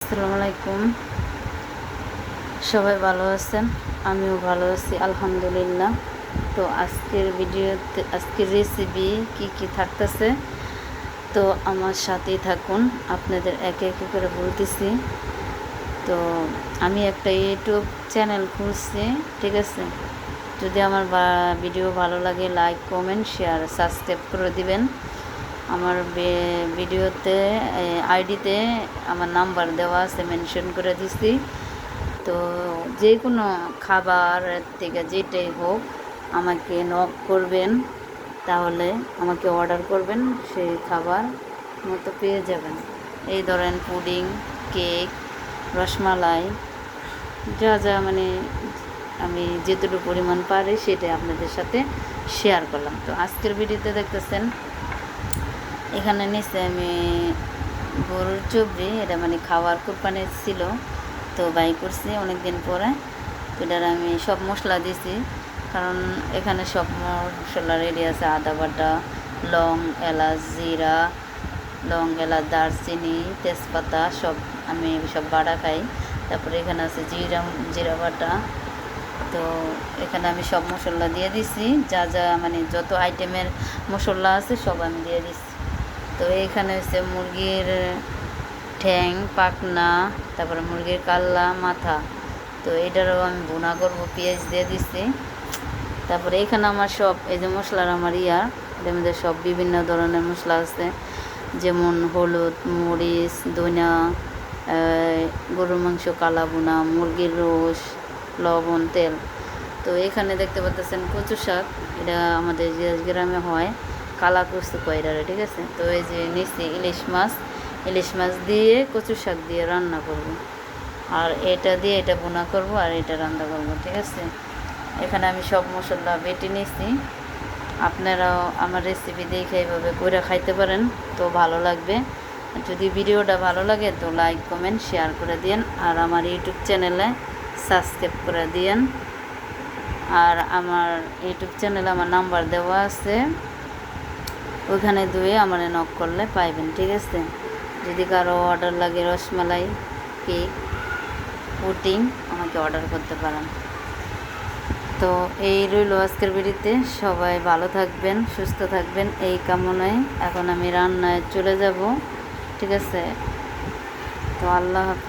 আসসালামু আলাইকুম। সবাই ভালো আছেন? আমিও ভালো আছি আলহামদুলিল্লাহ। তো আজকের রেসিপি কি থাকতেছে, তো আমার সাথেই থাকুন। আপনাদের একে একে করে বলতেছি। তো আমি একটা ইউটিউব চ্যানেল খুলছি, ঠিক আছে? যদি আমার ভিডিও ভালো লাগে লাইক কমেন্ট শেয়ার সাবস্ক্রাইব করে দিবেন। আমার ভিডিওতে আইডিতে আমার নাম্বার দেওয়া আছে, মেনশন করে দিছি। তো যে কোনো খাবার থেকে যেটাই হোক আমাকে নক করবেন, তাহলে আমাকে অর্ডার করবেন, সেই খাবার মতো পেয়ে যাবেন। এই ধরেন পুডিং, কেক, রসমালাই, যা যা মানে আমি যেটুকু পরিমাণ পারি সেটাই আপনাদের সাথে শেয়ার করলাম। তো আজকের ভিডিওতে দেখতেছেন এখানে নিচে আমি গরুর চবড়ি, এটা মানে খাওয়ার কুরবানি ছিল, তো বাই করছি অনেক দিন পরে। তো এটার আমি সব মশলা দিছি, কারণ এখানে সব মশলা রেডি আছে। আদা বাটা, লং, এলাচ, জিরা, লং, এলাচ, দারচিনি, তেজপাতা, সব আমি সব বাটা খাই। তারপরে এখানে আছে জিরা বাটা। তো এখানে আমি সব মশলা দিয়ে দিছি, যা যা মানে যত আইটেমের মশলা আছে সব আমি দিয়ে দিছি। তো এইখানে হচ্ছে মুরগির ঠ্যাং, পাখনা, তারপরে মুরগির কাল্লা, মাথা। তো এটারও আমি ভুনা করবো, পেঁয়াজ দিয়ে দিছি। তারপরে এখানে আমার সব এই যে মশলার আমার এর মধ্যে সব বিভিন্ন ধরনের মশলা আছে, যেমন হলুদ, মরিচ, ধনিয়া, গরুর মাংস কালা ভুনা, মুরগির রোস, লবণ, তেল। তো এখানে দেখতে পাচ্ছেন কচু শাক, এটা আমাদের যে গ্রামে হয় কালা কচু কয়রারে, ঠিক আছে? তো এই যে নিচে ইলিশ মাছ দিয়ে কচু শাক দিয়ে রান্না করব, আর এটা দিয়ে এটা বোনা করব, আর এটা রান্না করব, ঠিক আছে? এখানে আমি সব মশলা বেটে নিয়েছি। আপনারাও আমার রেসিপি দেখে এইভাবে করে খাইতে পারেন, তো ভালো লাগবে। যদি ভিডিওটা ভালো লাগে তো লাইক কমেন্ট শেয়ার করে দিন, আর আমার ইউটিউব চ্যানেলে সাবস্ক্রাইব করে দিন। আর আমার ইউটিউব চ্যানেলে আমার নাম্বার দেওয়া আছে, ওইখানে দুয়ে আমার নক করলে পাইবেন, ঠিক আছে? যদি কারো অর্ডার লাগে রসমালাই, কেক, পুডিং, আমাকে অর্ডার করতে পারেন। তো এই রইল আজকের ভিডিওতে। সবাই ভালো থাকবেন, সুস্থ থাকবেন এই কামনায়। এখন আমি রান্নায় চলে যাব, ঠিক আছে? তো আল্লাহ হাফেজ।